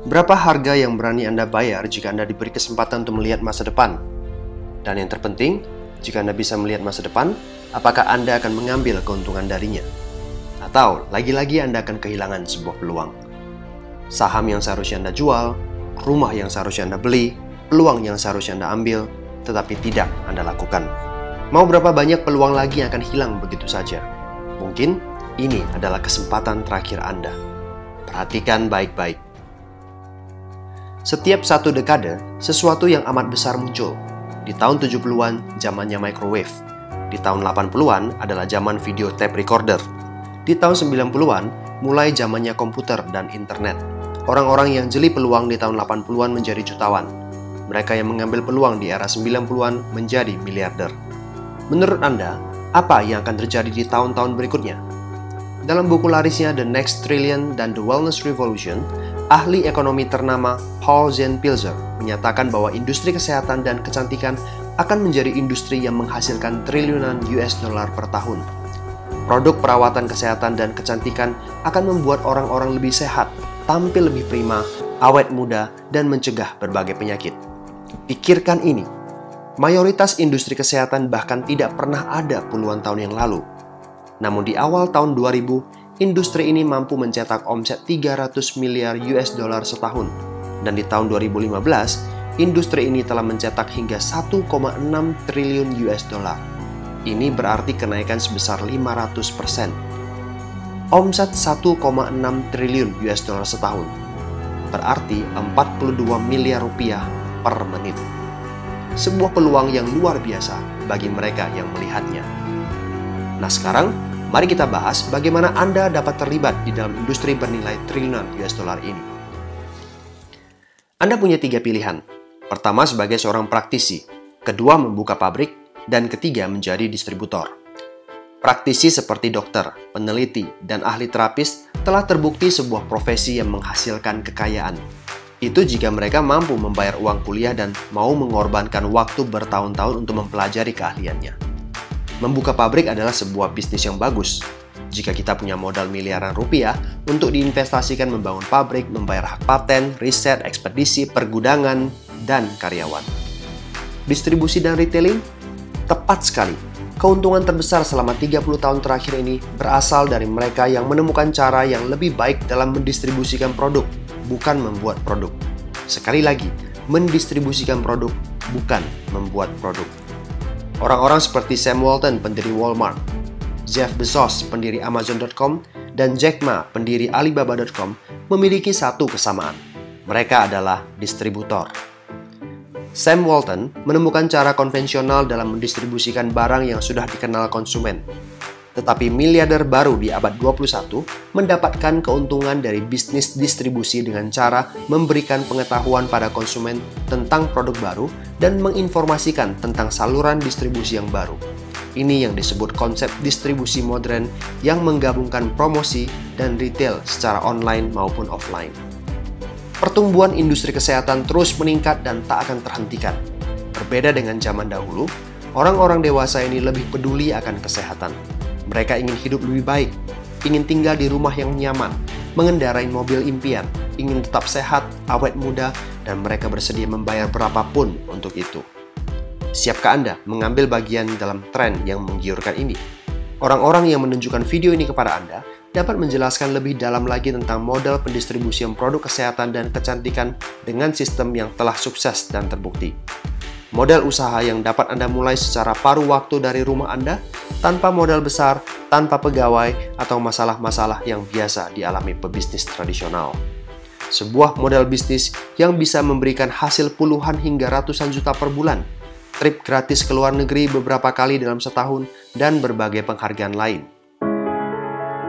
Berapa harga yang berani Anda bayar jika Anda diberi kesempatan untuk melihat masa depan? Dan yang terpenting, jika Anda bisa melihat masa depan, apakah Anda akan mengambil keuntungan darinya? Atau lagi-lagi Anda akan kehilangan sebuah peluang? Saham yang seharusnya Anda jual, rumah yang seharusnya Anda beli, peluang yang seharusnya Anda ambil, tetapi tidak Anda lakukan. Mau berapa banyak peluang lagi yang akan hilang begitu saja? Mungkin ini adalah kesempatan terakhir Anda. Perhatikan baik-baik. Setiap satu dekade, sesuatu yang amat besar muncul. Di tahun 70-an, zamannya microwave. Di tahun 80-an adalah zaman video tape recorder. Di tahun 90-an, mulai zamannya komputer dan internet. Orang-orang yang jeli peluang di tahun 80-an menjadi jutawan. Mereka yang mengambil peluang di era 90-an menjadi miliarder. Menurut Anda, apa yang akan terjadi di tahun-tahun berikutnya? Dalam buku larisnya The Next Trillion dan The Wellness Revolution, ahli ekonomi ternama Paul Zahn-Pilzer menyatakan bahwa industri kesehatan dan kecantikan akan menjadi industri yang menghasilkan triliunan US dollar per tahun. Produk perawatan kesehatan dan kecantikan akan membuat orang-orang lebih sehat, tampil lebih prima, awet muda, dan mencegah berbagai penyakit. Pikirkan ini, mayoritas industri kesehatan bahkan tidak pernah ada puluhan tahun yang lalu. Namun di awal tahun 2000, industri ini mampu mencetak omset 300 miliar US dollar setahun. Dan di tahun 2015, industri ini telah mencetak hingga 1,6 triliun US dollar. Ini berarti kenaikan sebesar 500%. Omset 1,6 triliun US dollar setahun berarti 42 miliar rupiah per menit. Sebuah peluang yang luar biasa bagi mereka yang melihatnya. Nah sekarang, mari kita bahas bagaimana Anda dapat terlibat di dalam industri bernilai triliunan US dollar ini. Anda punya 3 pilihan. Pertama sebagai seorang praktisi, kedua membuka pabrik, dan ketiga menjadi distributor. Praktisi seperti dokter, peneliti, dan ahli terapis telah terbukti sebuah profesi yang menghasilkan kekayaan. Itu jika mereka mampu membayar uang kuliah dan mau mengorbankan waktu bertahun-tahun untuk mempelajari keahliannya. Membuka pabrik adalah sebuah bisnis yang bagus. Jika kita punya modal miliaran rupiah untuk diinvestasikan membangun pabrik, membayar hak paten, riset, ekspedisi, pergudangan, dan karyawan. Distribusi dan retailing? Tepat sekali. Keuntungan terbesar selama 30 tahun terakhir ini berasal dari mereka yang menemukan cara yang lebih baik dalam mendistribusikan produk, bukan membuat produk. Sekali lagi, mendistribusikan produk, bukan membuat produk. Orang-orang seperti Sam Walton, pendiri Walmart, Jeff Bezos, pendiri Amazon.com, dan Jack Ma, pendiri Alibaba.com, memiliki satu kesamaan. Mereka adalah distributor. Sam Walton menemukan cara konvensional dalam mendistribusikan barang yang sudah dikenal konsumen. Tetapi miliarder baru di abad 21 mendapatkan keuntungan dari bisnis distribusi dengan cara memberikan pengetahuan pada konsumen tentang produk baru dan menginformasikan tentang saluran distribusi yang baru. Ini yang disebut konsep distribusi modern yang menggabungkan promosi dan retail secara online maupun offline. Pertumbuhan industri kesehatan terus meningkat dan tak akan terhentikan. Berbeda dengan zaman dahulu, orang-orang dewasa ini lebih peduli akan kesehatan. Mereka ingin hidup lebih baik, ingin tinggal di rumah yang nyaman, mengendarai mobil impian, ingin tetap sehat, awet muda, dan mereka bersedia membayar berapapun untuk itu. Siapkah Anda mengambil bagian dalam tren yang menggiurkan ini? Orang-orang yang menunjukkan video ini kepada Anda dapat menjelaskan lebih dalam lagi tentang model pendistribusian produk kesehatan dan kecantikan dengan sistem yang telah sukses dan terbukti. Model usaha yang dapat Anda mulai secara paruh waktu dari rumah Anda, tanpa modal besar, tanpa pegawai, atau masalah-masalah yang biasa dialami pebisnis tradisional. Sebuah model bisnis yang bisa memberikan hasil puluhan hingga ratusan juta per bulan, trip gratis ke luar negeri beberapa kali dalam setahun, dan berbagai penghargaan lain.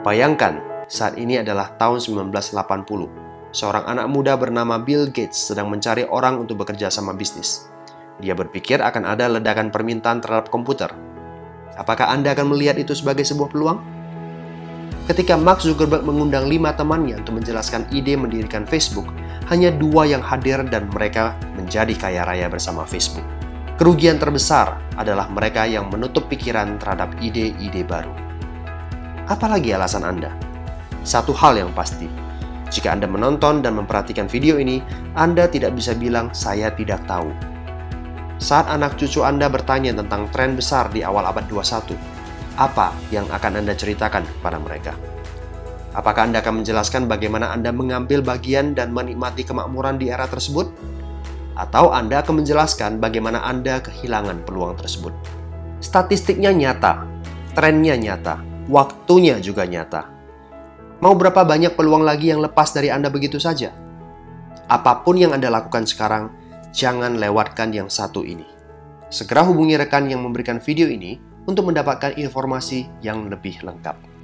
Bayangkan, saat ini adalah tahun 1980. Seorang anak muda bernama Bill Gates sedang mencari orang untuk bekerja sama bisnis. Dia berpikir akan ada ledakan permintaan terhadap komputer. Apakah Anda akan melihat itu sebagai sebuah peluang? Ketika Mark Zuckerberg mengundang 5 temannya untuk menjelaskan ide mendirikan Facebook, hanya 2 yang hadir dan mereka menjadi kaya raya bersama Facebook. Kerugian terbesar adalah mereka yang menutup pikiran terhadap ide-ide baru. Apalagi alasan Anda? Satu hal yang pasti, Jika Anda menonton dan memperhatikan video ini, Anda tidak bisa bilang, "Saya tidak tahu." Saat anak cucu Anda bertanya tentang tren besar di awal abad 21, apa yang akan Anda ceritakan kepada mereka? Apakah Anda akan menjelaskan bagaimana Anda mengambil bagian dan menikmati kemakmuran di era tersebut? Atau Anda akan menjelaskan bagaimana Anda kehilangan peluang tersebut? Statistiknya nyata, trennya nyata, waktunya juga nyata. Mau berapa banyak peluang lagi yang lepas dari Anda begitu saja? Apapun yang Anda lakukan sekarang, jangan lewatkan yang satu ini. Segera hubungi rekan yang memberikan video ini untuk mendapatkan informasi yang lebih lengkap.